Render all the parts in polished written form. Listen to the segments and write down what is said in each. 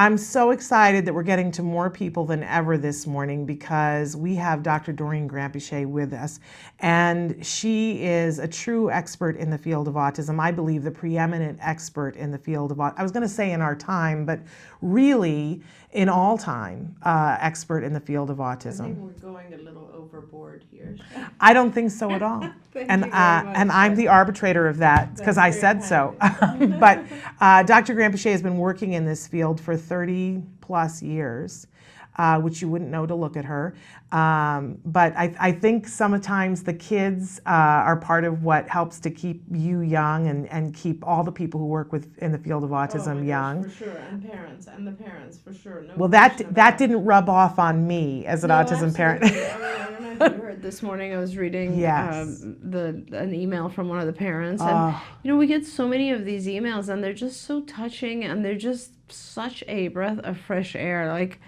I'm so excited that we're getting to more people than ever this morning because we have Dr. Doreen Granpeesheh with us, and she is a true expert in the field of autism. I believe the preeminent expert in the field of autism. I was going to say in our time, but really in all time, expert in the field of autism. I think we're going a little overboard here. I don't think so at all. And I'm the arbitrator of that because I said so. But Dr. Granpeesheh has been working in this field for 30 plus years, which you wouldn't know to look at her. But I think sometimes the kids are part of what helps to keep you young and keep all the people who work in the field of autism young. For sure, and the parents for sure. No well, that didn't rub off on me as an autism parent. I don't know if you heard this morning. I was reading an email from one of the parents, and we get so many of these emails, and they're just so touching, and they're just such a breath of fresh air. Like,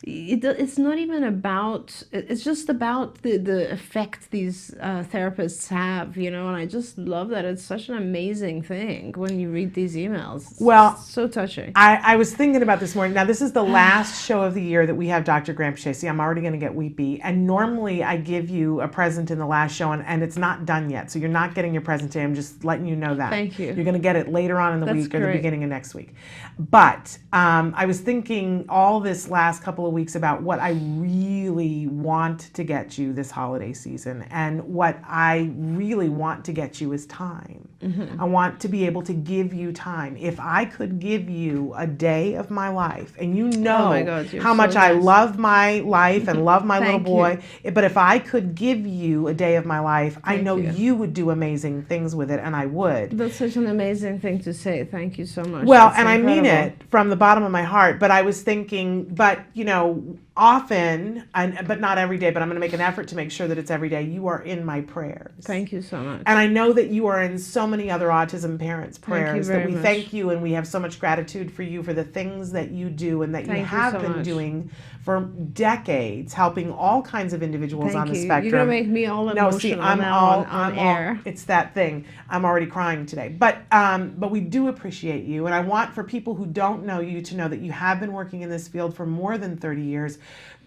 it's not even about, it's just about the effect these therapists have, and I just love that. It's such an amazing thing when you read these emails. Well, so touching. I was thinking about this morning. Now, this is the last show of the year that we have Dr. Granpeesheh. See, I'm already going to get weepy. And normally I give you a present in the last show, and it's not done yet. So you're not getting your present today. I'm just letting you know that. Thank you. You're going to get it later on in the week or great. the beginning of next week. But I was thinking all this last couple of weeks about what I really want to get you this holiday season. And what I really want to get you is time. I want to be able to give you time. If I could give you a day of my life, and you know oh my God, how much I love my life and love my little boy, but if I could give you a day of my life, I know you would do amazing things with it, and I would. That's such an amazing thing to say. Thank you so much. Well, That's and incredible. I mean it from the bottom of my heart, but I was thinking, but often, but not every day, but I'm going to make an effort to make sure that it's every day, you are in my prayers. Thank you so much. And I know that you are in so many other autism parents' prayers that we much. thank you, and we have so much gratitude for you for the things that you do and that you have been doing for decades, helping all kinds of individuals on the spectrum. You're going to make me all emotional. No, see, I'm on air. It's that thing. I'm already crying today. But we do appreciate you, and I want for people who don't know you to know that you have been working in this field for more than 30 years,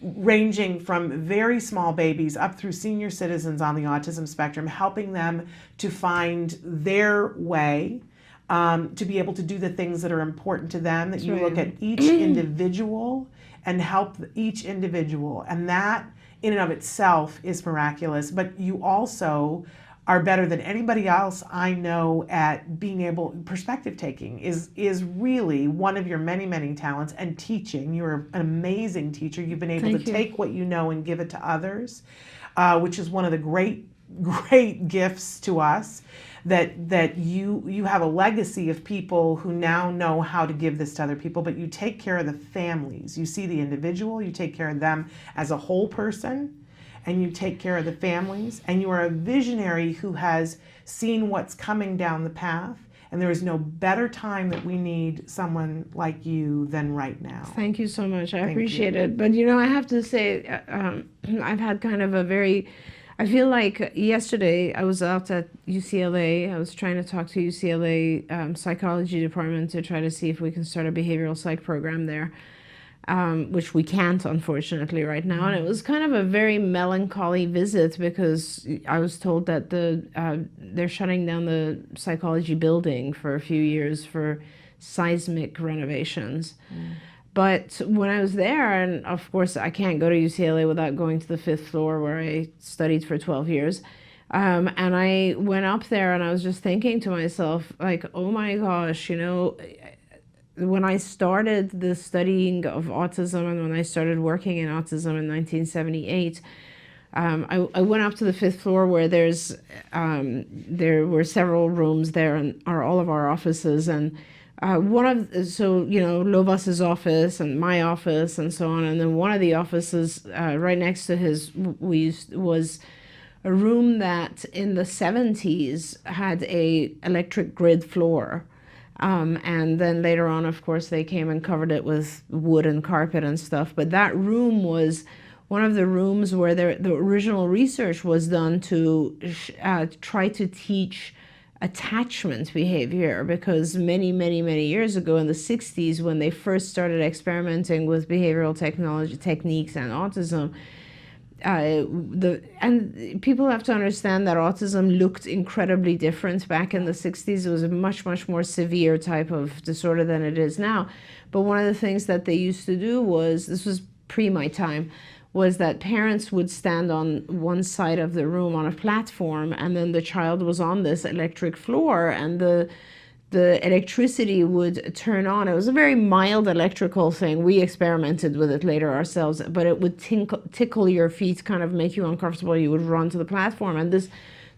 ranging from very small babies up through senior citizens on the autism spectrum, helping them to find their way, to be able to do the things that are important to them, that you look at each individual and help each individual. And that in and of itself is miraculous. But you also are better than anybody else I know at being able, perspective taking is really one of your many, many talents, and teaching. You're an amazing teacher. You've been able to take what you know and give it to others, which is one of the great gifts to us, that you have a legacy of people who now know how to give this to other people, but you take care of the families. You see the individual, you take care of them as a whole person, and you take care of the families, and you are a visionary who has seen what's coming down the path, and there is no better time that we need someone like you than right now. Thank you so much. I appreciate it. But I have to say, I've had kind of I feel like yesterday I was out at UCLA. I was trying to talk to UCLA psychology department to try to see if we can start a behavioral psych program there. Which we can't, unfortunately, right now. And it was kind of a very melancholy visit because I was told that they're shutting down the psychology building for a few years for seismic renovations. But when I was there, and of course I can't go to UCLA without going to the 5th floor where I studied for 12 years, and I went up there and I was just thinking to myself, like, oh my gosh, when I started the studying of autism and when I started working in autism in 1978, I went up to the 5th floor where there were several rooms there and are all of our offices, and Lovas's office and my office and so on, and then one of the offices right next to his was a room that in the 70s had a electric grid floor. And then later on, of course, they came and covered it with wood and carpet and stuff. But that room was one of the rooms where the original research was done to try to teach attachment behavior, because many years ago in the 60s, when they first started experimenting with behavioral technology techniques and autism, and people have to understand that autism looked incredibly different back in the 60s. It was a much more severe type of disorder than it is now. But one of the things that they used to do was, this was pre my time, was that parents would stand on one side of the room on a platform, and then the child was on this electric floor, and the electricity would turn on. It was a very mild electrical thing. We experimented with it later ourselves, but it would tickle your feet, kind of make you uncomfortable. You would run to the platform, and this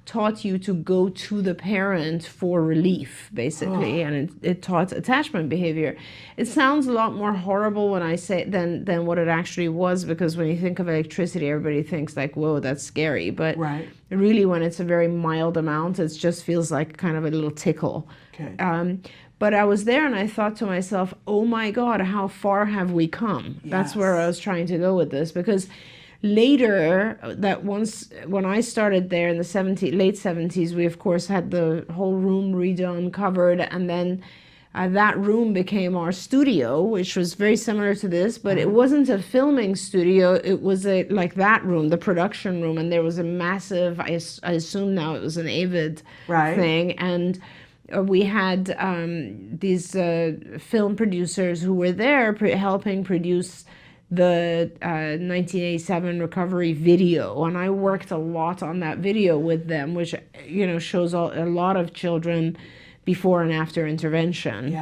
taught you to go to the parent for relief, basically. And it taught attachment behavior. It sounds a lot more horrible when I say than what it actually was, because when you think of electricity, everybody thinks like, whoa, that's scary. But really, when it's a very mild amount, it just feels like kind of a little tickle. But I was there and I thought to myself, oh my God, how far have we come? That's where I was trying to go with this, because later, when I started there in the late 70s, we of course had the whole room redone, covered, and then that room became our studio, which was very similar to this, but it wasn't a filming studio. It was like that room, the production room, and there was a massive, I assume now it was an AVID thing, and we had these film producers who were there helping produce the 1987 recovery video, and I worked a lot on that video with them, which shows a lot of children before and after intervention.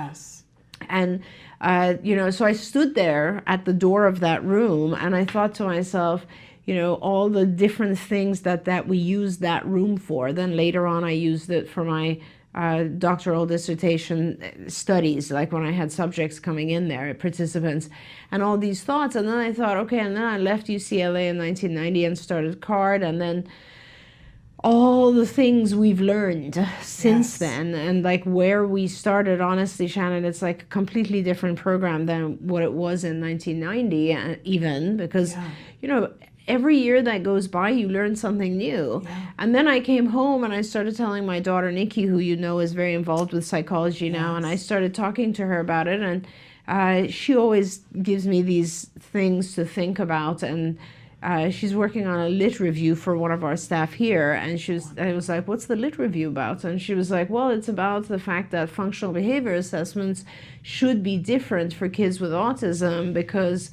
And so I stood there at the door of that room, and I thought to myself, all the different things that we used that room for. Then later on I used it for my doctoral dissertation studies, like when I had subjects coming in there, participants, and all these thoughts. And then I thought, okay, and then I left UCLA in 1990 and started CARD, and then all the things we've learned since then, and like where we started, honestly, Shannon, it's like a completely different program than what it was in 1990, even, because, every year that goes by, you learn something new. And then I came home and I started telling my daughter, Nikki, who is very involved with psychology now, and I started talking to her about it. And she always gives me these things to think about. And she's working on a lit review for one of our staff here. And I was like, what's the lit review about? And she was like, well, it's about the fact that functional behavior assessments should be different for kids with autism, because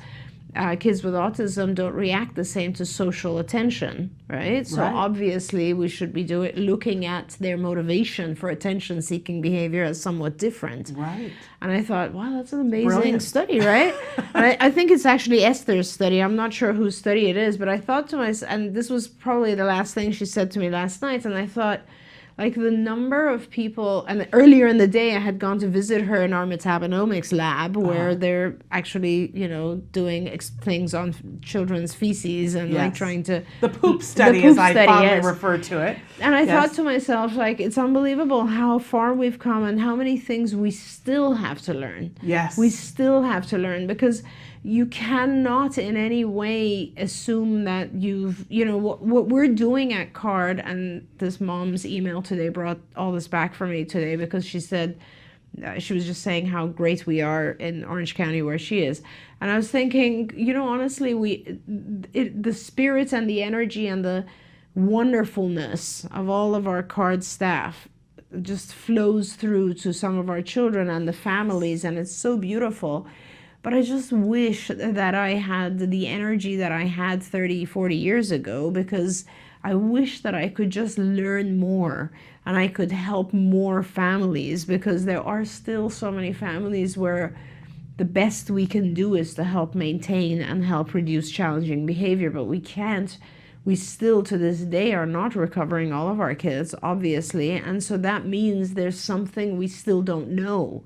kids with autism don't react the same to social attention, right? So obviously we should be looking at their motivation for attention-seeking behavior as somewhat different. And I thought, wow, that's an amazing study, right? And I think it's actually Esther's study. I'm not sure whose study it is, but I thought to myself, and this was probably the last thing she said to me last night, and I thought, like, the number of people, and earlier in the day I had gone to visit her in our metabonomics lab, where they're actually, doing things on children's feces and like trying to... The poop study, as I fondly refer to it. And I thought to myself, like, it's unbelievable how far we've come and how many things we still have to learn. We still have to learn, because you cannot in any way assume that what we're doing at CARD, and this mom's email today brought all this back for me today, because she said, she was just saying how great we are in Orange County where she is. And I was thinking, honestly, the spirit and the energy and the wonderfulness of all of our CARD staff just flows through to some of our children and the families, and it's so beautiful. But I just wish that I had the energy that I had 30, 40 years ago, because I wish that I could just learn more and I could help more families, because there are still so many families where the best we can do is to help maintain and help reduce challenging behavior, but we can't. We still, to this day, are not recovering all of our kids, obviously. And so that means there's something we still don't know.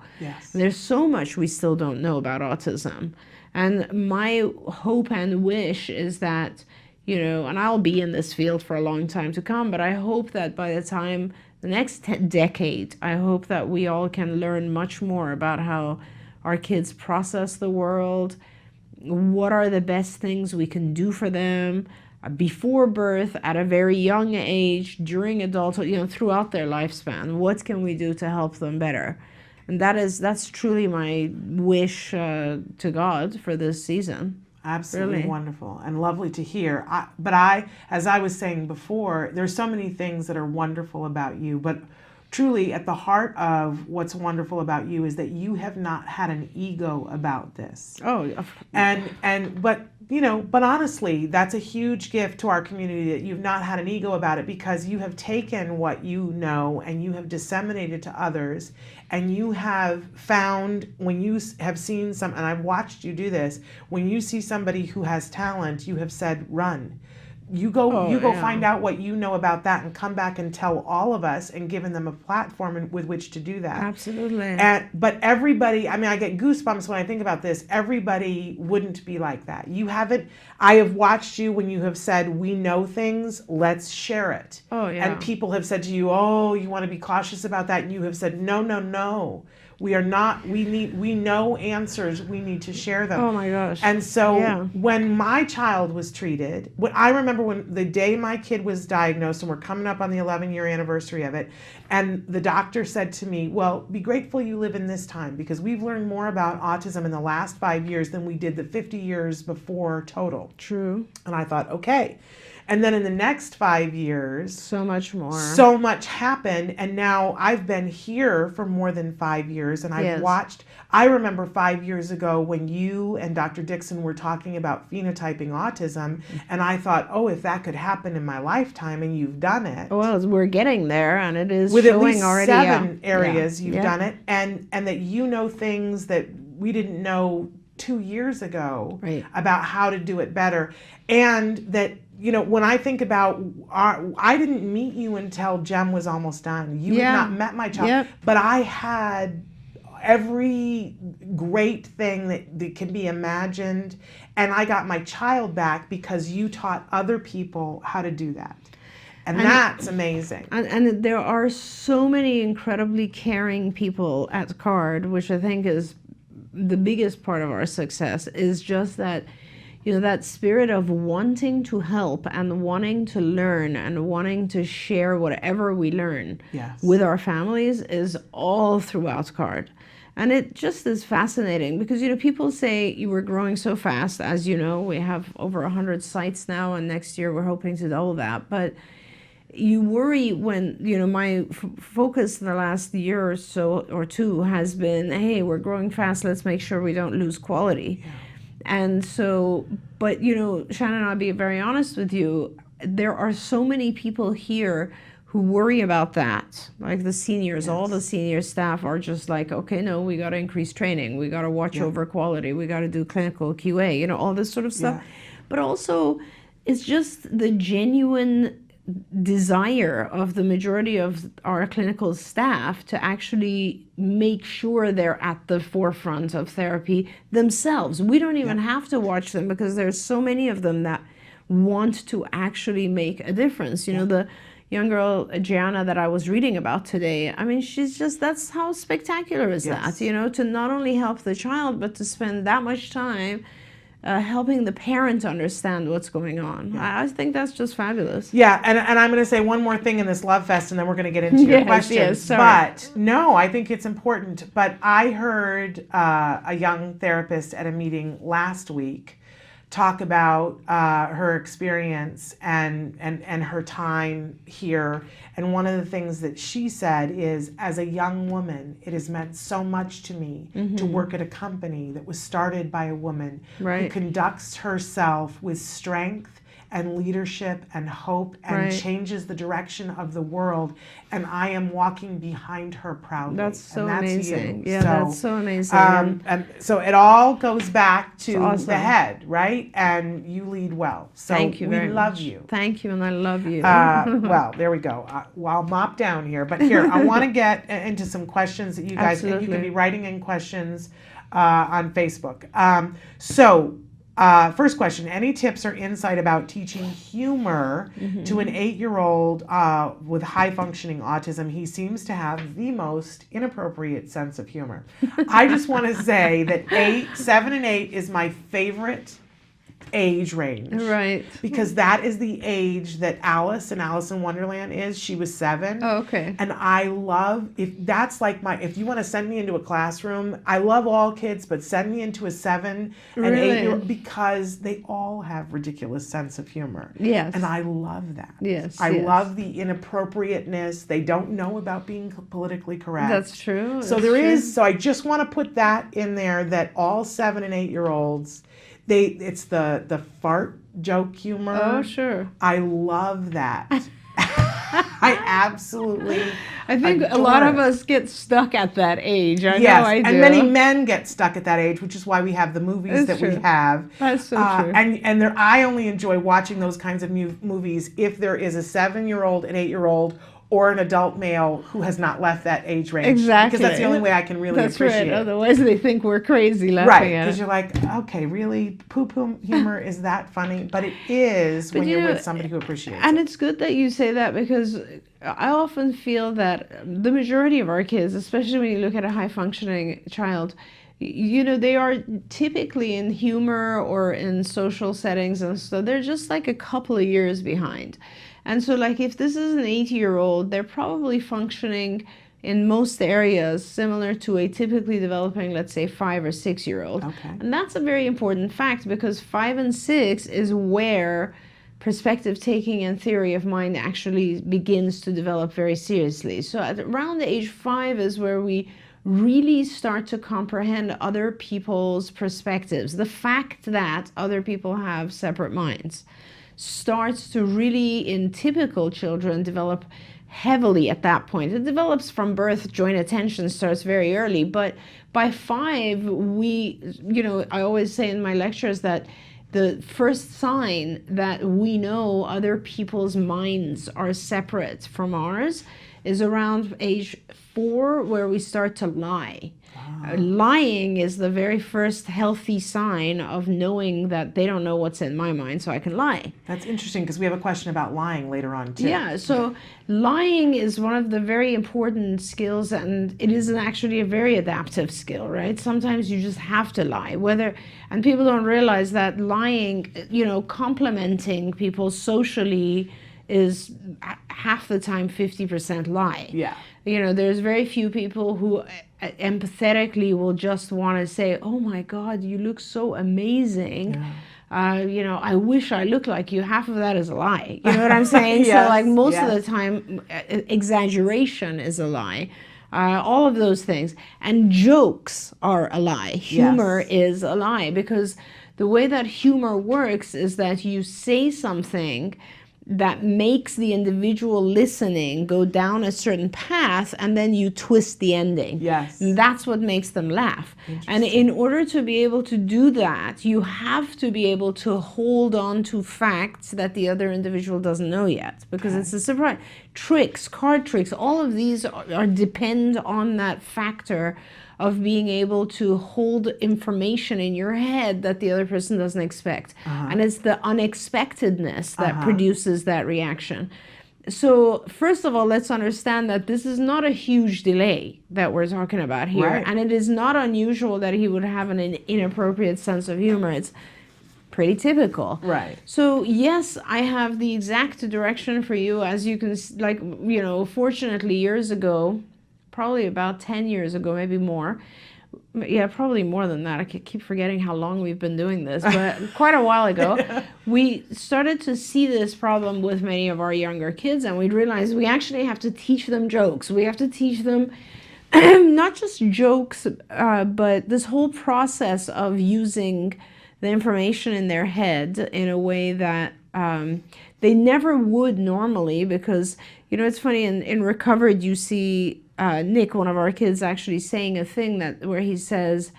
There's so much we still don't know about autism. And my hope and wish is that, and I'll be in this field for a long time to come, but I hope that by the time the next decade, I hope that we all can learn much more about how our kids process the world, what are the best things we can do for them, before birth, at a very young age, during adulthood, throughout their lifespan. What can we do to help them better? And that's truly my wish to God for this season. Absolutely Really. wonderful and lovely to hear. As I was saying before, there's so many things that are wonderful about you, but truly at the heart of what's wonderful about you is that you have not had an ego about this. Oh, But honestly, that's a huge gift to our community that you've not had an ego about it, because you have taken what you know and you have disseminated to others, and you have found, when you have seen and I've watched you do this, when you see somebody who has talent, you have said, run. You go find out what you know about that and come back and tell all of us, and giving them a platform with which to do that. Absolutely. But everybody, I get goosebumps when I think about this. Everybody wouldn't be like that. I have watched you when you have said, we know things, let's share it. Oh, yeah. And people have said to you, oh, you want to be cautious about that. And you have said, no. We are not, we know answers, we need to share them. Oh my gosh. And so when my child was treated, I remember when the day my kid was diagnosed, and we're coming up on the 11-year anniversary of it, and the doctor said to me, well, be grateful you live in this time, because we've learned more about autism in the last 5 years than we did the 50 years before total. True. And I thought, okay. And then in the next 5 years, so much more. So much happened. And now I've been here for more than 5 years, and I've watched. I remember 5 years ago when you and Dr. Dixon were talking about phenotyping autism, and I thought, oh, if that could happen in my lifetime, and you've done it. Well, we're getting there, and it is with showing at least already. 7 areas you've done it, and that you know things that we didn't know 2 years ago about how to do it better. And that, when I think about I didn't meet you until Jem was almost done. You had not met my child, but I had every great thing that can be imagined, and I got my child back because you taught other people how to do that. And that's amazing. And there are so many incredibly caring people at CARD, which I think is the biggest part of our success, is just that, that spirit of wanting to help and wanting to learn and wanting to share whatever we learn with our families is all throughout CARD. And it just is fascinating because, people say you were growing so fast. As you know, we have over 100 sites now, and next year we're hoping to double that. But you worry when, my focus in the last year or so or two has been, hey, we're growing fast, let's make sure we don't lose quality. And so, but, Shannon, I'll be very honest with you, there are so many people here who worry about that. Like the seniors, all the senior staff are just like, okay, no, we got to increase training. We got to watch over quality. We got to do clinical QA, all this sort of stuff. But also, it's just the genuine desire of the majority of our clinical staff to actually make sure they're at the forefront of therapy themselves. We don't even have to watch them because there's so many of them that want to actually make a difference. The young girl, Gianna, that I was reading about today, she's just, that's how spectacular is that, to not only help the child, but to spend that much time helping the parent understand what's going on. I think that's just fabulous. Yeah, and I'm going to say one more thing in this Love Fest, and then we're going to get into your questions. Yes, sorry. But no, I think it's important. But I heard a young therapist at a meeting last week talk about her experience and her time here. And one of the things that she said is, as a young woman, it has meant so much to me to work at a company that was started by a woman who conducts herself with strength and leadership and hope and changes the direction of the world. And I am walking behind her proudly. That's so amazing. You. Yeah, that's so amazing. And so it all goes back to awesome. The head, right? And you lead well. So thank you very much. We love you. Thank you, and I love you. Well, there we go. I'll mop down here. But here, I want to get into some questions that you guys, and you can be writing in questions on Facebook. First question, any tips or insight about teaching humor to an 8-year-old with high-functioning autism? He seems to have the most inappropriate sense of humor. I just want to say that 7 and 8 is my favorite age range. Right. Because that is the age that Alice in Alice in Wonderland is. She was 7. Oh, okay. And I love, if you want to send me into a classroom, I love all kids, but send me into a 7 and Really? 8-year-old, because they all have ridiculous sense of humor. Yes. And I love that. Yes. I yes. love the inappropriateness. They don't know about being politically correct. That's true. So so I just want to put that in there, that all 7 and 8-year-olds, it's the fart joke humor. Oh, sure. I love that. I absolutely I think a lot of us get stuck at that age. I know I do. And many men get stuck at that age, which is why we have the movies That's that we true. have. That's so true. And I only enjoy watching those kinds of movies if there is a 7-year-old, an 8-year-old, or an adult male who has not left that age range. Exactly. Because that's the only way I can really appreciate it. Otherwise they think we're crazy laughing Right, at because it. you're like, okay, really? Poo-poo humor is that funny? But it is when you're with somebody who appreciates it. And it's good that you say that, because I often feel that the majority of our kids, especially when you look at a high-functioning child, they are typically in humor or in social settings, and so they're just like a couple of years behind. And so, like, if this is an 80-year-old, they're probably functioning in most areas similar to a typically developing, let's say, 5 or 6-year-old. Okay. And that's a very important fact, because 5 and 6 is where perspective taking and theory of mind actually begins to develop very seriously. So at around the age 5 is where we really start to comprehend other people's perspectives. The fact that other people have separate minds starts to really, in typical children, develop heavily at that point. It develops from birth. Joint attention starts very early, but by 5, I always say in my lectures that the first sign that we know other people's minds are separate from ours is around age 4, where we start to lie. Lying is the very first healthy sign of knowing that they don't know what's in my mind, so I can lie. That's interesting, because we have a question about lying later on, too. Yeah, so lying is one of the very important skills, and it is actually a very adaptive skill, right? Sometimes you just have to lie, and people don't realize that lying, complimenting people socially is half the time 50% lie. Yeah. There's very few people who empathetically will just want to say, oh my God, you look so amazing. Yeah. I wish I looked like you. Half of that is a lie. You know what I'm saying? Yes, so like most yes. of the time, exaggeration is a lie. All of those things. And jokes are a lie. Humor is a lie, because the way that humor works is that you say something that makes the individual listening go down a certain path, and then you twist the ending. Yes. And that's what makes them laugh. And in order to be able to do that, you have to be able to hold on to facts that the other individual doesn't know yet, because it's a surprise. Tricks, card tricks, all of these depend on that factor of being able to hold information in your head that the other person doesn't expect. And it's the unexpectedness that produces that reaction. So first of all, let's understand that this is not a huge delay that we're talking about here. Right. And it is not unusual that he would have an inappropriate sense of humor. It's pretty typical. Right. So yes, I have the exact direction for you. As you can, fortunately years ago, probably about 10 years ago, maybe more. Yeah, probably more than that. I keep forgetting how long we've been doing this, but quite a while ago, we started to see this problem with many of our younger kids, and we'd realize we actually have to teach them jokes. We have to teach them not just jokes, but this whole process of using the information in their head in a way that they never would normally, because, it's funny, in Recovered, you see Nick, one of our kids, actually saying a thing where he says,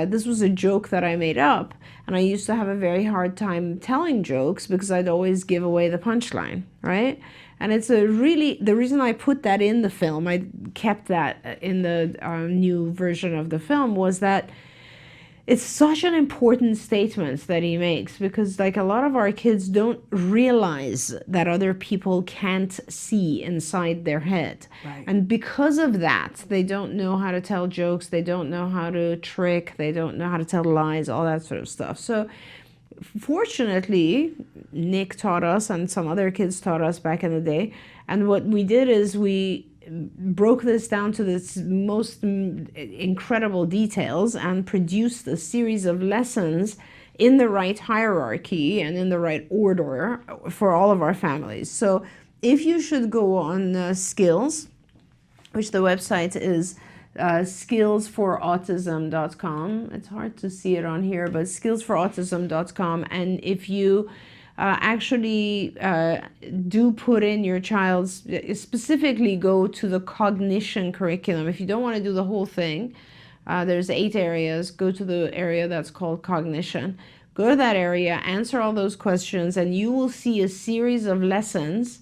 this was a joke that I made up, and I used to have a very hard time telling jokes because I'd always give away the punchline, right? And it's the reason I put that in the film, I kept that in the new version of the film, was that it's such an important statement that he makes, because like a lot of our kids don't realize that other people can't see inside their head. Right. And because of that, they don't know how to tell jokes, they don't know how to trick, they don't know how to tell lies, all that sort of stuff. So fortunately, Nick taught us and some other kids taught us back in the day. And what we did is we broke this down to this most incredible details and produced a series of lessons in the right hierarchy and in the right order for all of our families. So if you should go on skills, which the website is skillsforautism.com. It's hard to see it on here, but skillsforautism.com. And if you actually do put in your child's, specifically go to the cognition curriculum. If you don't want to do the whole thing, there's 8 areas. Go to the area that's called cognition. Go to that area, answer all those questions, and you will see a series of lessons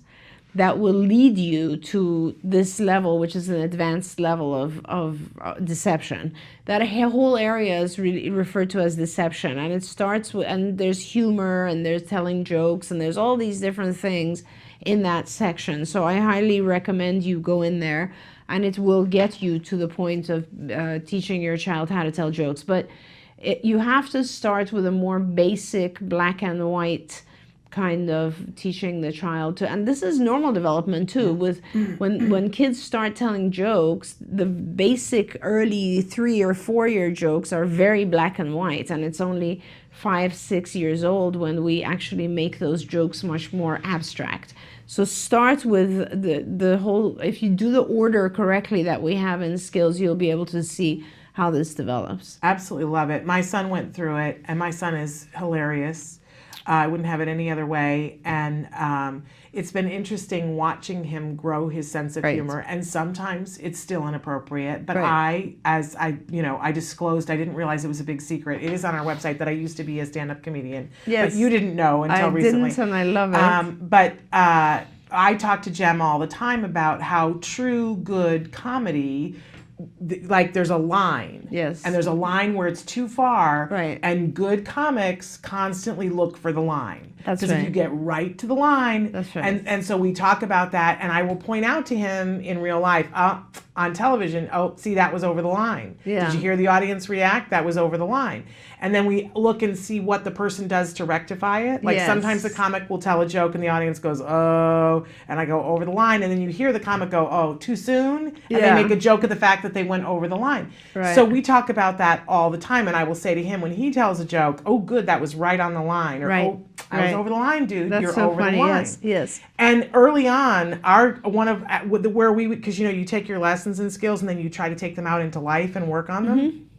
that will lead you to this level, which is an advanced level of deception. That whole area is really referred to as deception, and it starts with, and there's humor, and there's telling jokes, and there's all these different things in that section. So I highly recommend you go in there, and it will get you to the point of teaching your child how to tell jokes. But you have to start with a more basic black and white kind of teaching the child to, and this is normal development too, with when kids start telling jokes, the basic early 3 or 4 year jokes are very black and white, and it's only 5, 6 years old when we actually make those jokes much more abstract. So start with the whole, if you do the order correctly that we have in skills, you'll be able to see how this develops. Absolutely love it. My son went through it, and my son is hilarious. I wouldn't have it any other way. And it's been interesting watching him grow his sense of humor. And sometimes it's still inappropriate. But I disclosed, I didn't realize it was a big secret. It is on our website that I used to be a stand-up comedian. Yes. But you didn't know until recently. I didn't, and I love it. But I talk to Jem all the time about how true, good comedy, like there's a line. Yes. And there's a line where it's too far. Right. And good comics constantly look for the line. That's Because right. if you get right to the line. That's right. And so we talk about that, and I will point out to him in real life, on television, see, that was over the line. Yeah. Did you hear the audience react? That was over the line. And then we look and see what the person does to rectify it. Like sometimes the comic will tell a joke and the audience goes, oh, and I go over the line. And then you hear the comic go, oh, too soon? And they make a joke of the fact that they went over the line. Right. So we talk about that all the time. And I will say to him when he tells a joke, oh, good, that was right on the line. Or, oh, I was over the line, dude. That's You're so over funny. the line. Yes. And early on, where we would, because you take your lessons and skills and then you try to take them out into life and work on them.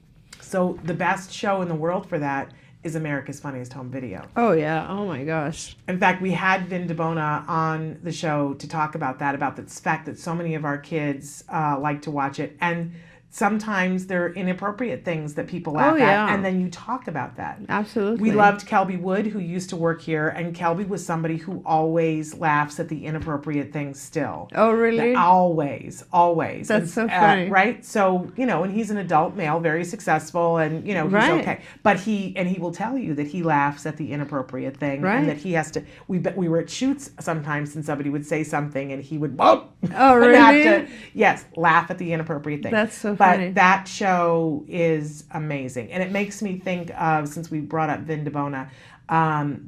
So the best show in the world for that is America's Funniest Home Video. Oh yeah. Oh my gosh. In fact, we had Vin DeBona on the show to talk about that, about the fact that so many of our kids like to watch it, and sometimes there are inappropriate things that people laugh at, and then you talk about that. Absolutely. We loved Kelby Wood, who used to work here, and Kelby was somebody who always laughs at the inappropriate things still. Oh, really? Always. That's so funny. Right? So, and he's an adult male, very successful, and, he's okay. But he will tell you that he laughs at the inappropriate thing, and that he has to, we were at shoots sometimes, and somebody would say something, and he would, oh, really? have to, laugh at the inappropriate thing. That's so funny. But that show is amazing. And it makes me think of, since we brought up Vin DeBona,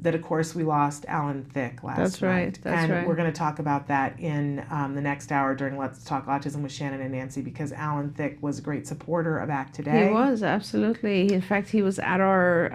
that, of course, we lost Alan Thicke last night. That's right. We're going to talk about that in the next hour during Let's Talk Autism with Shannon and Nancy, because Alan Thicke was a great supporter of Act Today. He was, absolutely. In fact, he was at our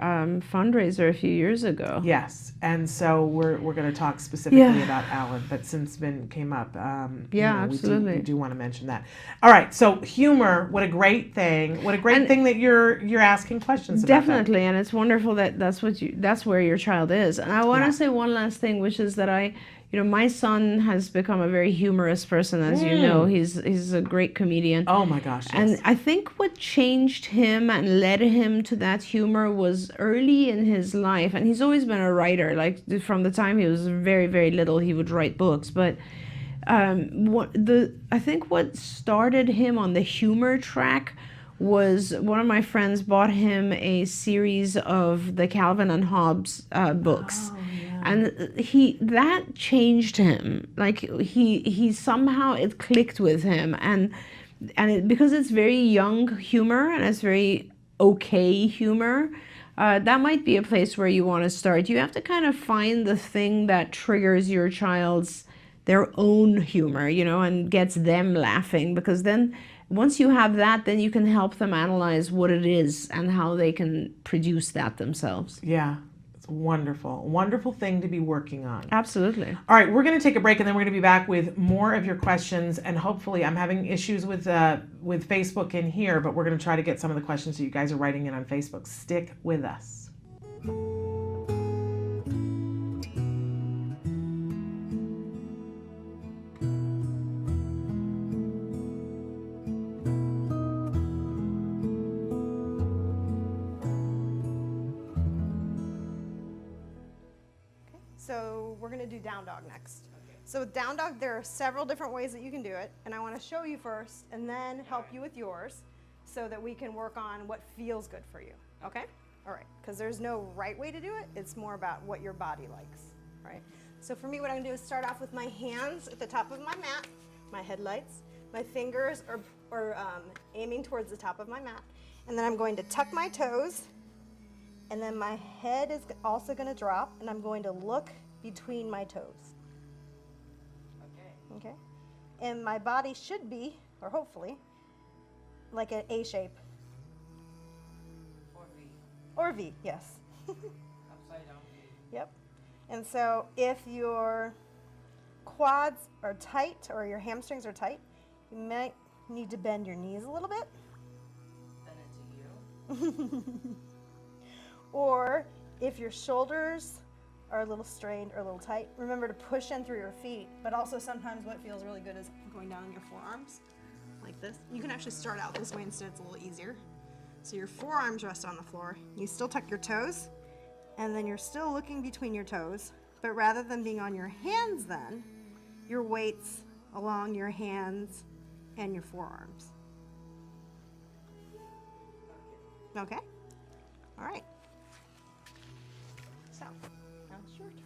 fundraiser a few years ago. Yes. And so we're going to talk specifically about Alan, but since Vin came up, absolutely. we do want to mention that. All right. So humor, what a great thing. What a great thing that you're asking questions about. Definitely. And it's wonderful that that's where your child is. And I want to say one last thing, which is that my son has become a very humorous person, as you know. He's a great comedian. Oh my gosh, yes. And I think what changed him and led him to that humor was early in his life. And he's always been a writer. Like from the time he was very, very little, he would write books. But I think what started him on the humor track was one of my friends bought him a series of the Calvin and Hobbes books. And that changed him. Like he somehow, it clicked with him, and because it's very young humor and it's very okay humor, that might be a place where you want to start. You have to kind of find the thing that triggers your child's their own humor, and gets them laughing, because then once you have that, then you can help them analyze what it is and how they can produce that themselves. Yeah. It's wonderful. Wonderful thing to be working on. Absolutely. All right, we're going to take a break and then we're going to be back with more of your questions, and hopefully I'm having issues with Facebook in here, but we're going to try to get some of the questions that you guys are writing in on Facebook. Stick with us. So we're going to do down dog next. So with down dog, there are several different ways that you can do it, and I want to show you first and then help you with yours so that we can work on what feels good for you, okay? All right, because there's no right way to do it. It's more about what your body likes, all right? So for me, what I'm going to do is start off with my hands at the top of my mat, my headlights. My fingers are aiming towards the top of my mat, and then I'm going to tuck my toes. And then my head is also going to drop, and I'm going to look between my toes. Okay. And my body should be, or hopefully, like an A shape. Or V. Or V, yes. Upside down V. Yep. And so if your quads are tight or your hamstrings are tight, you might need to bend your knees a little bit. Then it's a U. Or if your shoulders are a little strained or a little tight, remember to push in through your feet. But also sometimes what feels really good is going down your forearms like this. You can actually start out this way instead, it's a little easier. So your forearms rest on the floor. You still tuck your toes, and then you're still looking between your toes. But rather than being on your hands then, your weight's along your hands and your forearms. Okay? All right. So, now it's your turn.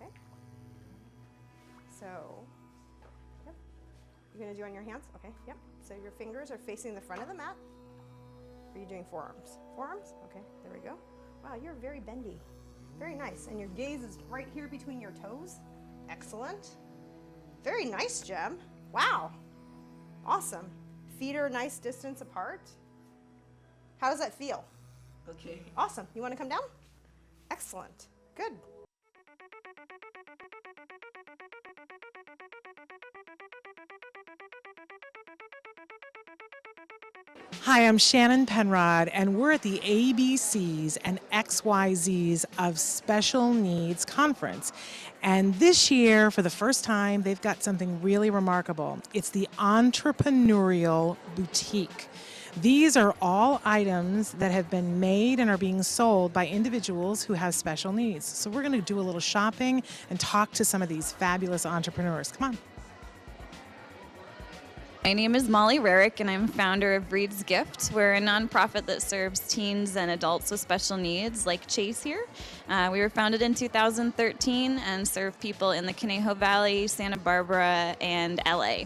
Okay. So, yep. You're going to do on your hands? Okay, yep. So your fingers are facing the front of the mat. Are you doing forearms? Forearms? Okay, there we go. Wow, you're very bendy. Very nice. And your gaze is right here between your toes. Excellent. Very nice, Jem. Wow. Awesome. Feet are a nice distance apart. How does that feel? Okay. Awesome. You want to come down? Excellent. Good. Hi, I'm Shannon Penrod, and we're at the ABCs and XYZs of Special Needs Conference. And this year, for the first time, they've got something really remarkable. It's the Entrepreneurial Boutique. These are all items that have been made and are being sold by individuals who have special needs. So we're going to do a little shopping and talk to some of these fabulous entrepreneurs. Come on. My name is Molly Rarick, and I'm founder of Breed's Gift. We're a nonprofit that serves teens and adults with special needs, like Chase here. We were founded in 2013 and serve people in the Conejo Valley, Santa Barbara, and LA.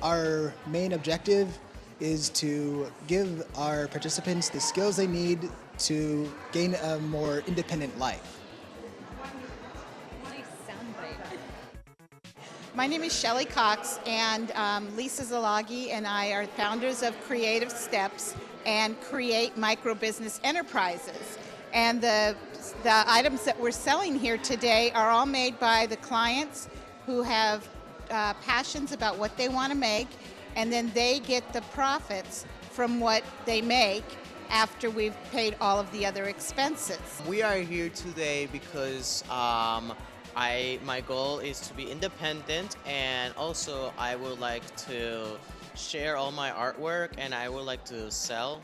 Our main objective is to give our participants the skills they need to gain a more independent life. My name is Shelley Cox, and Lisa Zalagi and I are founders of Creative Steps and Create Micro Business Enterprises. And the items that we're selling here today are all made by the clients who have passions about what they want to make, and then they get the profits from what they make after we've paid all of the other expenses. We are here today because my goal is to be independent, and also I would like to share all my artwork, and I would like to sell.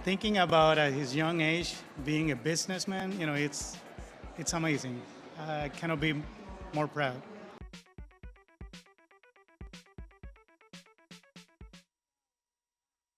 Thinking about at his young age being a businessman, it's amazing. I cannot be more proud.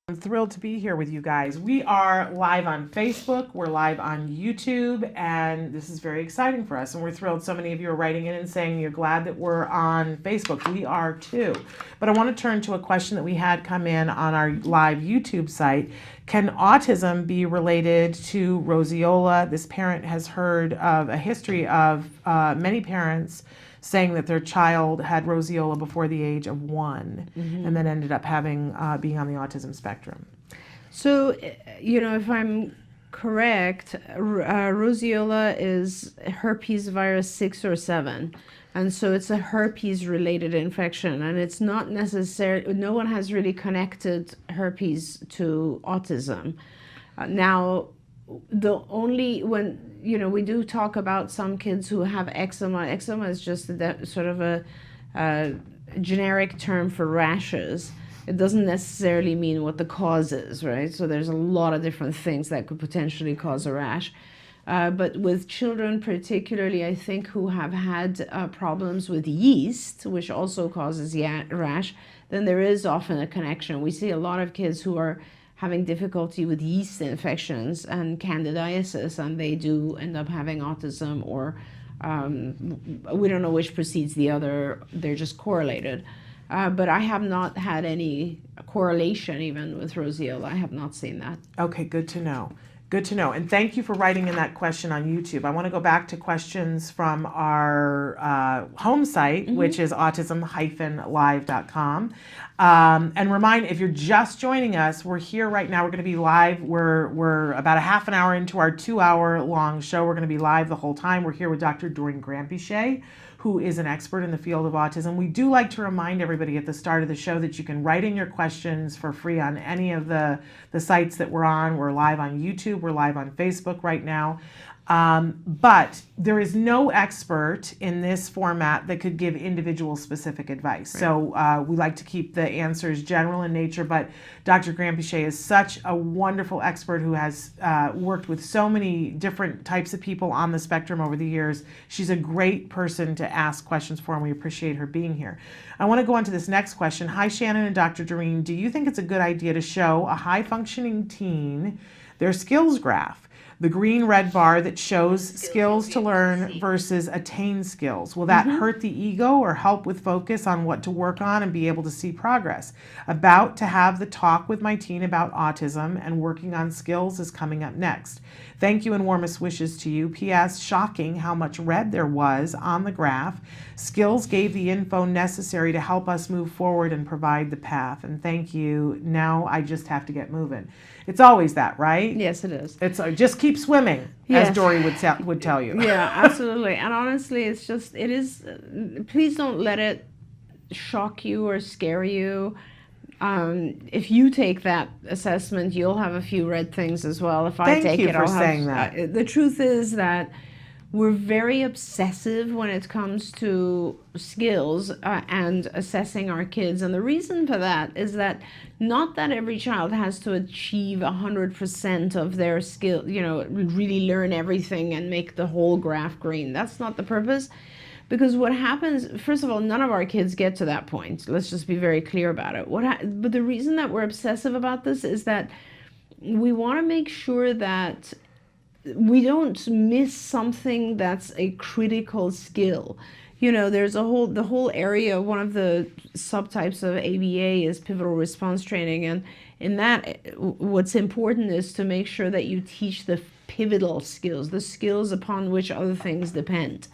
I'm thrilled to be here with you guys. We are live on Facebook, we're live on YouTube, and this is very exciting for us. And we're thrilled so many of you are writing in and saying you're glad that we're on Facebook. We are too. But I want to turn to a question that we had come in on our live YouTube site. Can autism be related to roseola? This parent has heard of a history of many parents saying that their child had roseola before the age of 1 and then ended up having being on the autism spectrum. So, if I'm correct, roseola is herpes virus 6 or 7. And so it's a herpes related infection, and it's not necessarily, no one has really connected herpes to autism. Now, when we do talk about some kids who have eczema. Eczema is just sort of a generic term for rashes. It doesn't necessarily mean what the cause is, right? So there's a lot of different things that could potentially cause a rash. But with children particularly, I think, who have had problems with yeast, which also causes rash, then there is often a connection. We see a lot of kids who are having difficulty with yeast infections and candidiasis, and they do end up having autism, or we don't know which precedes the other. They're just correlated. But I have not had any correlation even with roseola. I have not seen that. Okay, good to know. Good to know. And thank you for writing in that question on YouTube. I want to go back to questions from our home site, which is autism-live.com. And remind, if you're just joining us, we're here right now. We're going to be live. We're about a half an hour into our 2-hour long show. We're going to be live the whole time. We're here with Dr. Doreen Granpeesheh, who is an expert in the field of autism. We do like to remind everybody at the start of the show that you can write in your questions for free on any of the sites that we're on. We're live on YouTube. We're live on Facebook right now. But there is no expert in this format that could give individual specific advice. Right. So we like to keep the answers general in nature, but Dr. Granpeesheh is such a wonderful expert who has worked with so many different types of people on the spectrum over the years. She's a great person to ask questions for, and we appreciate her being here. I want to go on to this next question. Hi, Shannon and Dr. Doreen. Do you think it's a good idea to show a high-functioning teen their skills graph? The green red bar that shows skills to learn versus attain skills. Will that hurt the ego or help with focus on what to work on and be able to see progress? About to have the talk with my teen about autism, and working on skills is coming up next. Thank you and warmest wishes to you. P.S. Shocking how much red there was on the graph. Skills gave the info necessary to help us move forward and provide the path. And thank you. Now I just have to get moving. It's always that, right? Yes, it is. It's just keep swimming, as Dory would tell you. Yeah, absolutely. And honestly, it is, please don't let it shock you or scare you. If you take that assessment, you'll have a few red things as well. If I take it, I'll have. Thank you for saying that. The truth is that we're very obsessive when it comes to skills and assessing our kids. And the reason for that is that not that every child has to achieve 100% of their skill, really learn everything and make the whole graph green. That's not the purpose. Because what happens, first of all, none of our kids get to that point. Let's just be very clear about it. But the reason that we're obsessive about this is that we want to make sure that we don't miss something that's a critical skill. There's the whole area, one of the subtypes of ABA is pivotal response training. And in that, what's important is to make sure that you teach the pivotal skills, the skills upon which other things depend.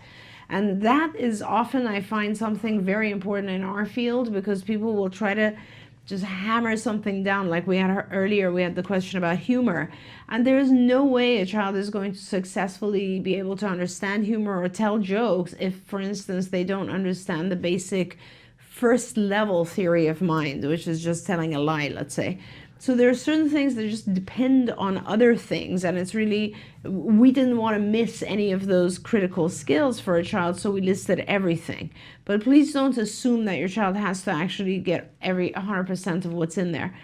And that is often, I find, something very important in our field, because people will try to just hammer something down. Like we had earlier, we had the question about humor. And there is no way a child is going to successfully be able to understand humor or tell jokes if, for instance, they don't understand the basic first level theory of mind, which is just telling a lie, let's say. So there are certain things that just depend on other things, and it's really, we didn't want to miss any of those critical skills for a child, so we listed everything. But please don't assume that your child has to actually get 100% of what's in there.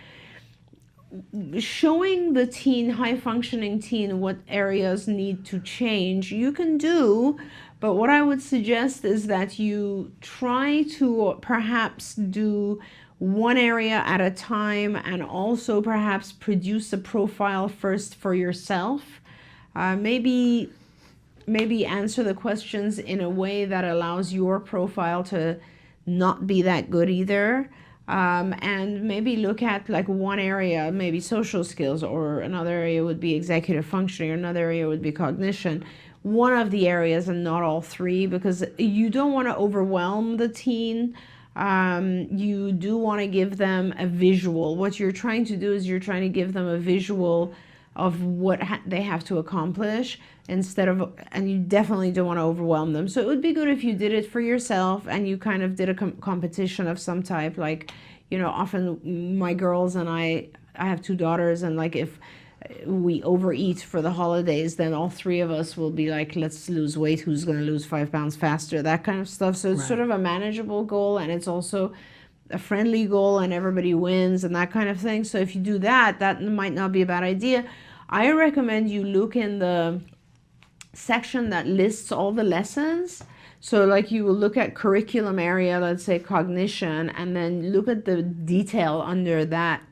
Showing the teen, high-functioning teen, what areas need to change, you can do, but what I would suggest is that you try to perhaps do one area at a time, and also perhaps produce a profile first for yourself. Maybe answer the questions in a way that allows your profile to not be that good either. and maybe look at like one area, maybe social skills, or another area would be executive functioning, or another area would be cognition. One of the areas and not all three, because you don't want to overwhelm the teen. You do want to give them a visual. What you're trying to do is you're trying to give them a visual of what they have to accomplish, instead of, and you definitely don't want to overwhelm them. So it would be good if you did it for yourself and you kind of did a competition of some type. Like, you know, often my girls and I have two daughters, and like if we overeat for the holidays, then all three of us will be like, let's lose weight, who's going to lose 5 pounds faster, that kind of stuff. So it's sort of a manageable goal, and it's also a friendly goal, and everybody wins and that kind of thing. So if you do that, that might not be a bad idea. I recommend you look in the section that lists all the lessons. So like you will look at curriculum area, let's say cognition, and then look at the detail under that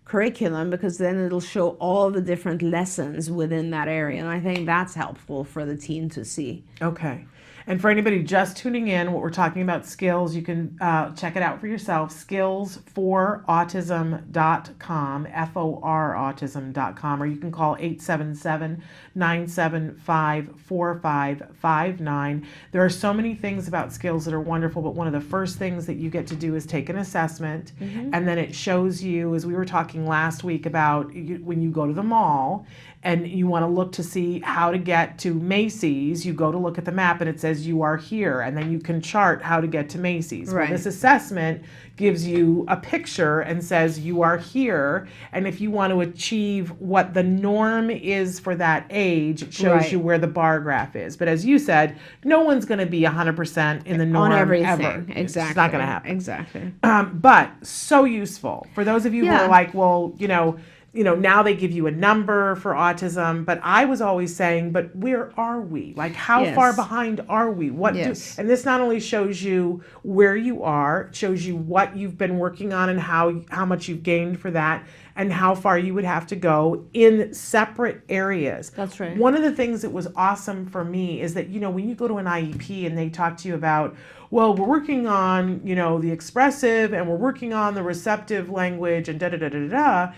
curriculum, because then it'll show all the different lessons within that area. And I think that's helpful for the teen to see. Okay. And for anybody just tuning in, what we're talking about skills, you can check it out for yourself, skillsforautism.com, FOR autism.com, or you can call 877-975-4559. There are so many things about skills that are wonderful, but one of the first things that you get to do is take an assessment, and then it shows you, as we were talking last week about when you go to the mall, and you want to look to see how to get to Macy's, you go to look at the map and it says you are here, and then you can chart how to get to Macy's. Right. Well, this assessment gives you a picture and says you are here, and if you want to achieve what the norm is for that age, it shows you where the bar graph is. But as you said, no one's going to be 100% in the norm on everything. ever. Exactly. It's not going to happen. Exactly. But so useful for those of you who are like, well, you know, now they give you a number for autism, but I was always saying, but where are we? Like, how far behind are we? What and this not only shows you where you are, it shows you what you've been working on and how much you've gained for that, and how far you would have to go in separate areas. That's right. One of the things that was awesome for me is that, you know, when you go to an IEP and they talk to you about, well, we're working on, you know, the expressive and we're working on the receptive language and da-da-da-da-da-da.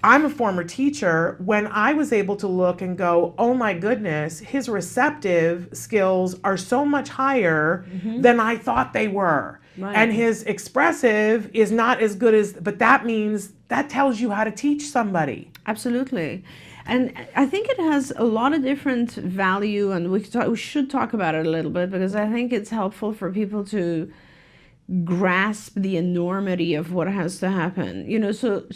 I'm a former teacher. When I was able to look and go, oh my goodness, his receptive skills are so much higher than I thought they were. Right. And his expressive is not as good as, but that means, that tells you how to teach somebody. Absolutely. And I think it has a lot of different value, and we should talk about it a little bit, because I think it's helpful for people to grasp the enormity of what has to happen. You know, so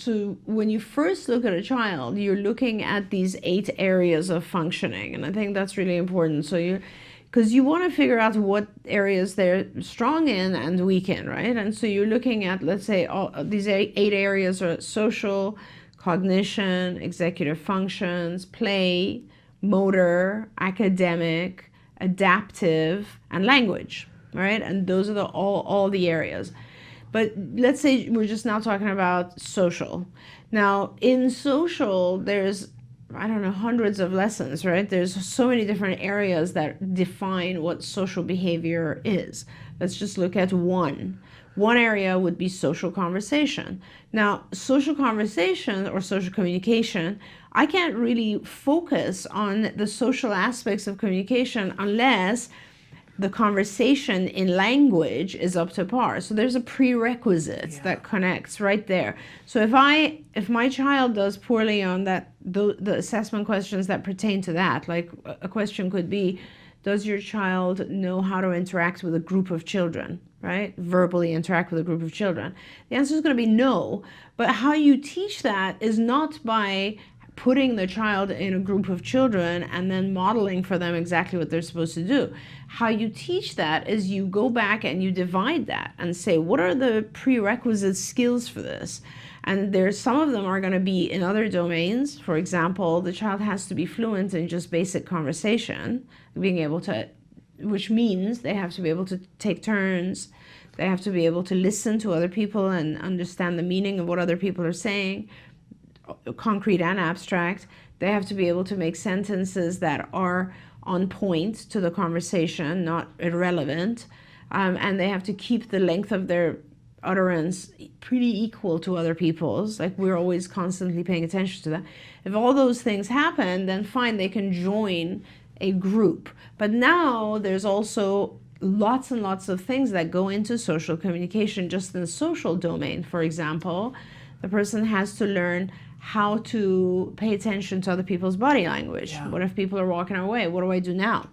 when you first look at a child, you're looking at these 8 areas of functioning, and I think that's really important. So because you want to figure out what areas they're strong in and weak in, right? And so you're looking at, let's say, all these 8 areas are social, cognition, executive functions, play, motor, academic, adaptive, and language. Right, and those are all the areas. But let's say we're just now talking about social. Now, in social, there's, I don't know, hundreds of lessons, right? There's so many different areas that define what social behavior is. Let's just look at one. One area would be social conversation. Now, social conversation or social communication, I can't really focus on the social aspects of communication unless the conversation in language is up to par. So there's a prerequisite that connects right there. So if my child does poorly on that, the assessment questions that pertain to that, like a question could be, does your child know how to interact with a group of children, right? Verbally interact with a group of children. The answer is going to be no. But how you teach that is not by putting the child in a group of children and then modeling for them exactly what they're supposed to do. How you teach that is you go back and you divide that and say, what are the prerequisite skills for this? And there's some of them are going to be in other domains. For example, the child has to be fluent in just basic conversation, being able to, which means they have to be able to take turns. They have to be able to listen to other people and understand the meaning of what other people are saying, concrete and abstract. They have to be able to make sentences that are on point to the conversation, not irrelevant, and they have to keep the length of their utterance pretty equal to other people's, like we're always constantly paying attention to that. If all those things happen, then fine, they can join a group. But now there's also lots and lots of things that go into social communication just in the social domain. For example, the person has to learn how to pay attention to other people's body language. Yeah. What if people are walking away? What do I do now?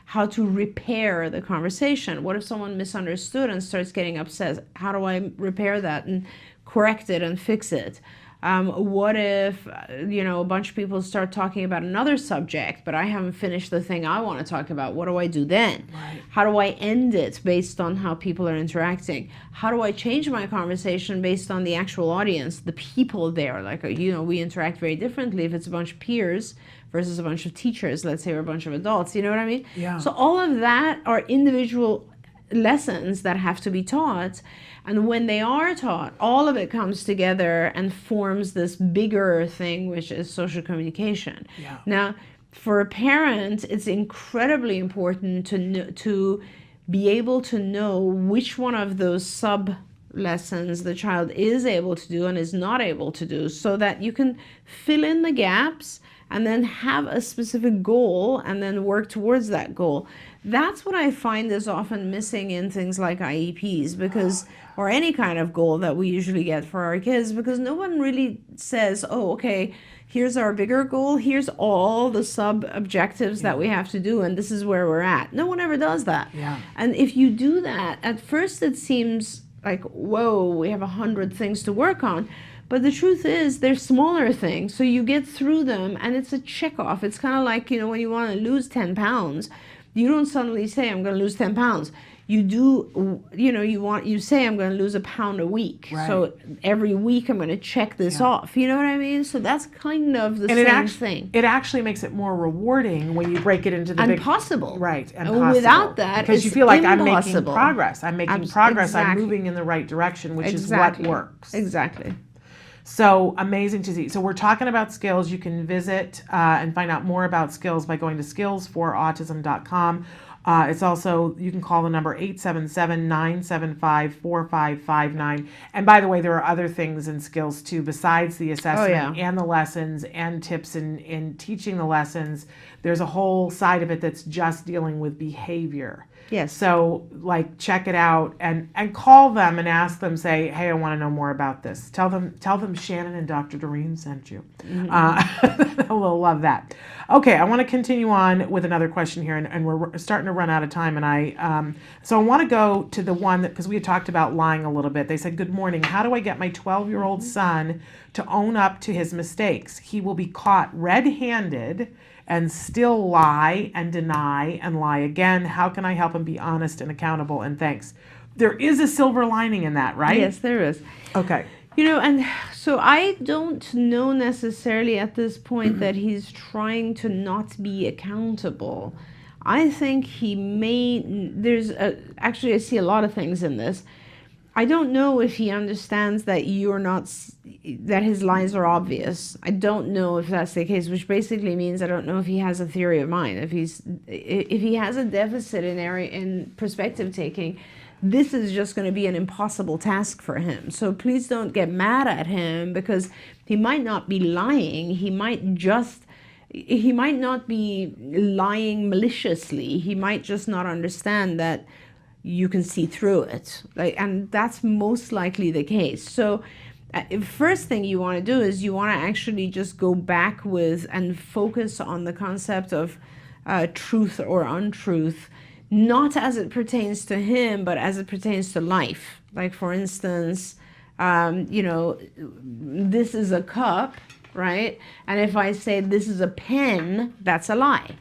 How to repair the conversation. What if someone misunderstood and starts getting upset? How do I repair that and correct it and fix it? What if, a bunch of people start talking about another subject, but I haven't finished the thing I want to talk about? What do I do then? Right. How do I end it based on how people are interacting? How do I change my conversation based on the actual audience, the people there? Like, we interact very differently if it's a bunch of peers versus a bunch of teachers, let's say, or a bunch of adults. You know what I mean? Yeah. So all of that are individual lessons that have to be taught. And when they are taught, all of it comes together and forms this bigger thing, which is social communication. Yeah. Now, for a parent, it's incredibly important to be able to know which one of those sub lessons the child is able to do and is not able to do, so that you can fill in the gaps and then have a specific goal and then work towards that goal. That's what I find is often missing in things like IEPs, because, or any kind of goal that we usually get for our kids, because no one really says, oh, okay, here's our bigger goal, here's all the sub-objectives that we have to do, and this is where we're at. No one ever does that. Yeah. And if you do that, at first it seems like, whoa, we have 100 things to work on. But the truth is, they're smaller things, so you get through them, and it's a check off. It's kind of like, when you want to lose 10 pounds, you don't suddenly say, I'm going to lose 10 pounds. You do, you say, I'm going to lose a pound a week. Right. So every week I'm going to check this off. You know what I mean? So that's kind of the same thing. It actually makes it more rewarding when you break it into the And big... possible. Right, and And possible. without that, because you it's feel like I'm making impossible. progress. I'm making progress. I'm Exactly. moving in the right direction, which Exactly. is what works. Exactly. So amazing to see. So we're talking about skills. You can visit and find out more about skills by going to skillsforautism.com. It's also, you can call the number 877-975-4559. And by the way, there are other things in skills too, besides the assessment and the lessons and tips in teaching the lessons. There's a whole side of it that's just dealing with behavior. Yes. So check it out and call them and ask them, say, hey, I want to know more about this. Tell them Shannon and Dr. Doreen sent you. They'll love that. Okay, I want to continue on with another question here, and we're starting to run out of time. And so I want to go to the one that, because we had talked about lying a little bit. They said, good morning. How do I get my 12-year-old son to own up to his mistakes? He will be caught red-handed and still lie and deny and lie again. How can I help him be honest and accountable? And thanks. There is a silver lining in that, right? Yes, there is. Okay. And so I don't know necessarily at this point that he's trying to not be accountable. I think he may, actually I see a lot of things in this. I don't know if he understands that that his lies are obvious. I don't know if that's the case, which basically means I don't know if he has a theory of mind. If he has a deficit in perspective taking, this is just going to be an impossible task for him. So please don't get mad at him, because he might not be lying. He might not be lying maliciously. He might just not understand that you can see through it. And that's most likely the case. So first thing you want to do is you want to actually just go back with and focus on the concept of truth or untruth, not as it pertains to him, but as it pertains to life. Like, for instance, this is a cup, right? And if I say this is a pen, that's a lie.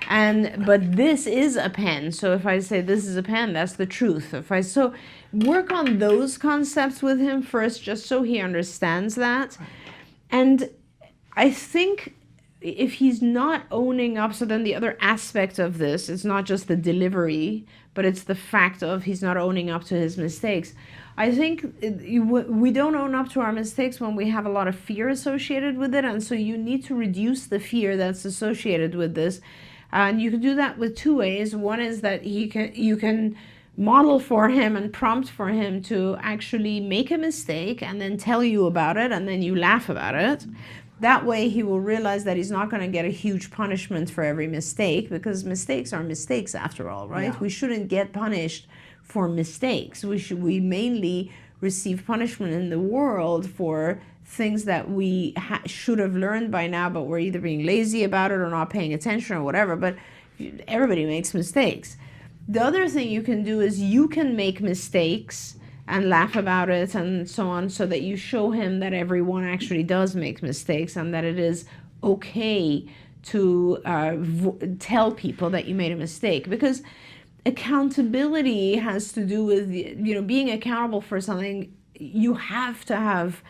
But this is a pen. So if I say this is a pen, that's the truth. So work on those concepts with him first, just so he understands that. And I think if he's not owning up, so then the other aspect of this is not just the delivery, but it's the fact of he's not owning up to his mistakes. I think we don't own up to our mistakes when we have a lot of fear associated with it, and so you need to reduce the fear that's associated with this. And you can do that with two ways. One is that you can model for him and prompt for him to actually make a mistake and then tell you about it, and then you laugh about it. That way he will realize that he's not going to get a huge punishment for every mistake, because mistakes are mistakes after all, right? Yeah. We shouldn't get punished for mistakes. We mainly receive punishment in the world for things that we should have learned by now, but we're either being lazy about it or not paying attention or whatever. But everybody makes mistakes. The other thing you can do is you can make mistakes and laugh about it and so on, so that you show him that everyone actually does make mistakes, and that it is okay to tell people that you made a mistake. Because accountability has to do with, being accountable for something. You have to have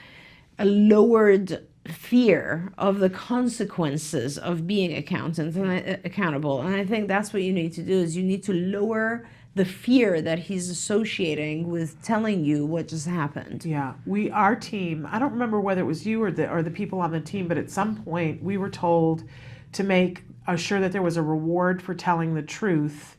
a lowered fear of the consequences of being accountable. And I think that's what you need to do, is you need to lower the fear that he's associating with telling you what just happened. Yeah, our team, I don't remember whether it was you or the people on the team, but at some point we were told to make sure that there was a reward for telling the truth,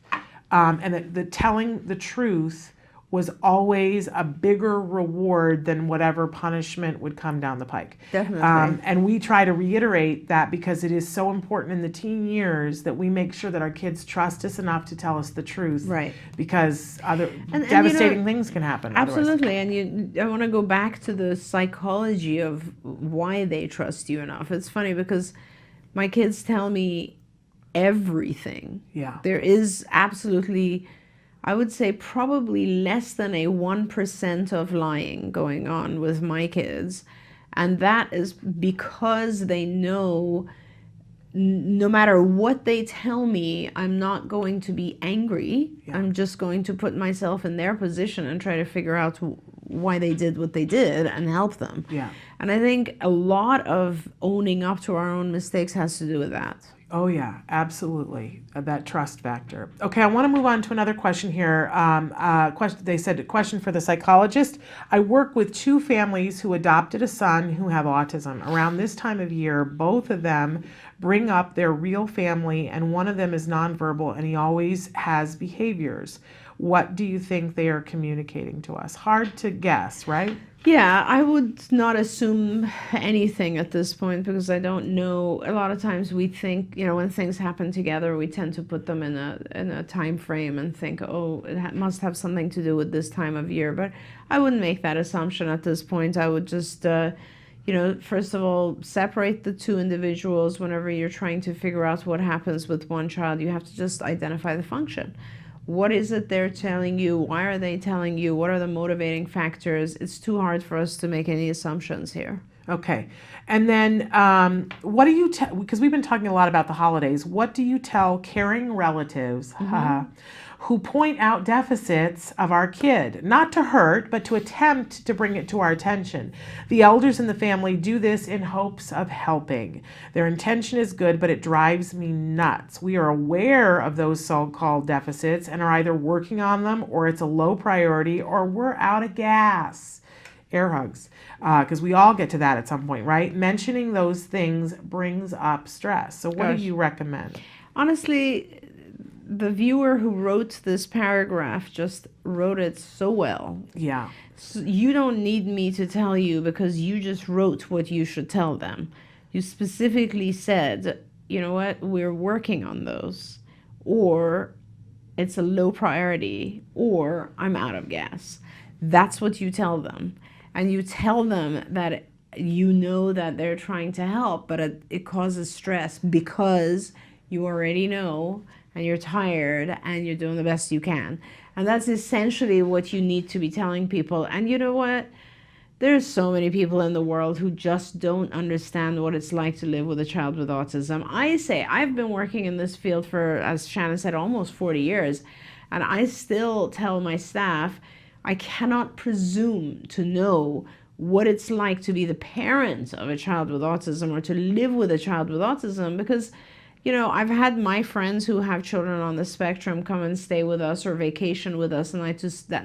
and that the telling the truth was always a bigger reward than whatever punishment would come down the pike. Definitely. And we try to reiterate that, because it is so important in the teen years that we make sure that our kids trust us enough to tell us the truth. Right. Because other And devastating things can happen. Absolutely. And I want to go back to the psychology of why they trust you enough. It's funny because my kids tell me everything. Yeah. There is absolutely, I would say, probably less than a 1% of lying going on with my kids. And that is because they know no matter what they tell me, I'm not going to be angry. Yeah. I'm just going to put myself in their position and try to figure out why they did what they did and help them. Yeah. And I think a lot of owning up to our own mistakes has to do with that. Oh yeah, absolutely. That trust factor. Okay, I want to move on to another question here. They said a question for the psychologist. I work with two families who adopted a son who have autism. Around this time of year, both of them bring up their real family, and one of them is nonverbal and he always has behaviors. What do you think they are communicating to us? Hard to guess, right? Yeah, I would not assume anything at this point, because I don't know. A lot of times we think, when things happen together, we tend to put them in a time frame and think, oh, it must have something to do with this time of year. But I wouldn't make that assumption at this point. I would just, first of all, separate the two individuals. Whenever you're trying to figure out what happens with one child, you have to just identify the function. What is it they're telling you? Why are they telling you? What are the motivating factors? It's too hard for us to make any assumptions here. Okay. And then what do you tell, because we've been talking a lot about the holidays, what do you tell caring relatives who point out deficits of our kid? Not to hurt, but to attempt to bring it to our attention. The elders in the family do this in hopes of helping. Their intention is good, but it drives me nuts. We are aware of those so-called deficits and are either working on them, or it's a low priority, or we're out of gas. Air hugs, because we all get to that at some point, right? Mentioning those things brings up stress. So what do you recommend? Honestly, the viewer who wrote this paragraph just wrote it so well. Yeah. So you don't need me to tell you, because you just wrote what you should tell them. You specifically said, you know what, we're working on those, or it's a low priority, or I'm out of gas. That's what you tell them. And you tell them that you know that they're trying to help, but it causes stress because you already know, and you're tired, and you're doing the best you can. And that's essentially what you need to be telling people. And you know what? There's so many people in the world who just don't understand what it's like to live with a child with autism. I say, I've been working in this field for, as Shannon said, almost 40 years. And I still tell my staff, I cannot presume to know what it's like to be the parent of a child with autism, or to live with a child with autism, because you know, I've had my friends who have children on the spectrum come and stay with us or vacation with us, and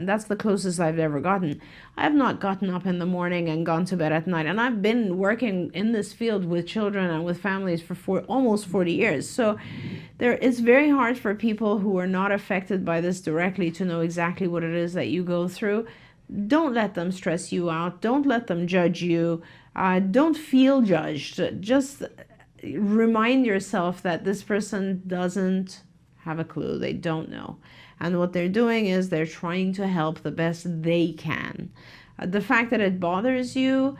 that's the closest I've ever gotten. I have not gotten up in the morning and gone to bed at night, and I've been working in this field with children and with families for almost 40 years. So it's very hard for people who are not affected by this directly to know exactly what it is that you go through. Don't let them stress you out. Don't let them judge you. Don't feel judged. Just remind yourself that this person doesn't have a clue. They don't know. And what they're doing is they're trying to help the best they can. The fact that it bothers you,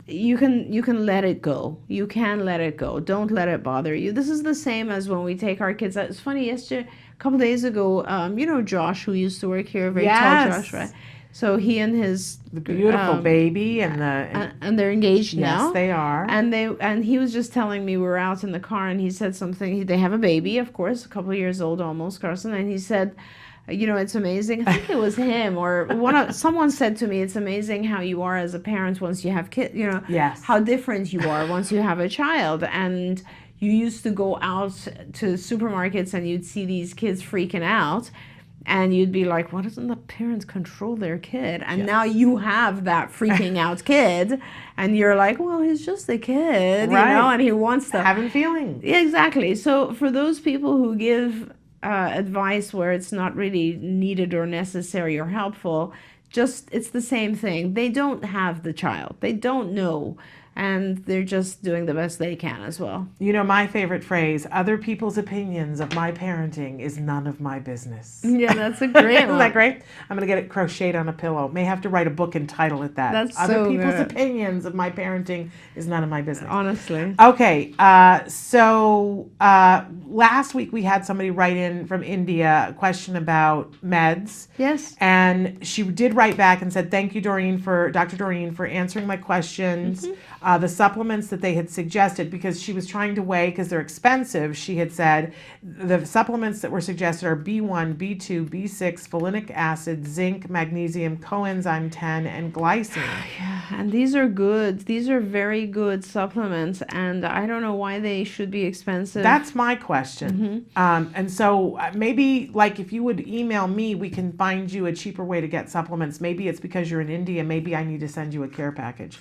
you can let it go. You can let it go. Don't let it bother you. This is the same as when we take our kids out. It's funny, yesterday, a couple days ago, you know Josh, who used to work here, very tall Josh, right? So he and the beautiful baby and they're engaged now. Yes, they are. And he was just telling me, we were out in the car, and he said something. They have a baby, of course, a couple of years old almost, Carson, and he said, you know, it's amazing. I think it was him or someone said to me, it's amazing how you are as a parent once you have kids. You know, yes, how different you are once you have a child. And you used to go out to supermarkets and you'd see these kids freaking out. And you'd be like, why doesn't the parents control their kid? And now you have that freaking out kid. And you're like, well, he's just a kid, right, you know, and he wants to. Having feelings. Yeah, exactly. So for those people who give advice where it's not really needed or necessary or helpful, it's the same thing. They don't have the child. They don't know. And they're just doing the best they can as well. You know, my favorite phrase, other people's opinions of my parenting is none of my business. Yeah, that's a great one. Isn't that great? I'm going to get it crocheted on a pillow. May have to write a book and title it that. That's other so people's good. opinions of my parenting is none of my business. Honestly. Okay, so last week we had somebody write in from India a question about meds. Yes. And she did write back and said, thank you, Dr. Doreen, for answering my questions. Mm-hmm. The supplements that they had suggested, because she was trying to weigh, because they're expensive, she had said the supplements that were suggested are B1, B2, B6, folinic acid, zinc, magnesium, coenzyme 10, and glycine. Yeah, and these are good. These are very good supplements, and I don't know why they should be expensive. That's my question. Mm-hmm. And so maybe, like, if you would email me, we can find you a cheaper way to get supplements. Maybe it's because you're in India. Maybe I need to send you a care package.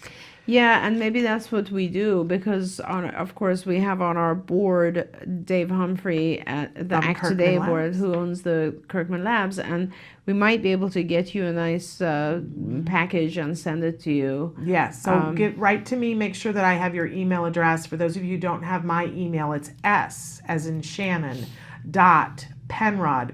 Yeah, and maybe that's what we do, because of course we have on our board Dave Humphrey at the Act Today board, who owns the Kirkman Labs, and we might be able to get you a nice package and send it to you. Yes, so write to me, make sure that I have your email address. For those of you who don't have my email, it's S as in Shannon, .Penrod, PENROD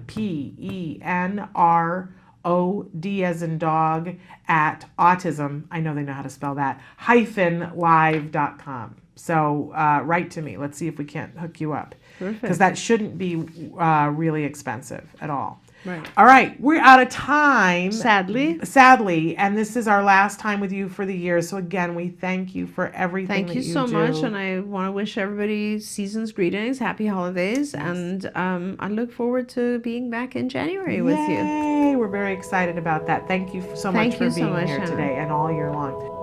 as in dog, at autism, I know they know how to spell that, -live.com. So write to me. Let's see if we can't hook you up. Because that shouldn't be really expensive at all. Right. All right, we're out of time. Sadly, and this is our last time with you for the year. So again, we thank you for everything. Thank you so much, and I want to wish everybody season's greetings, happy holidays, and I look forward to being back in January with you. Yay! We're very excited about that. Thank you so much for being here today and all year long.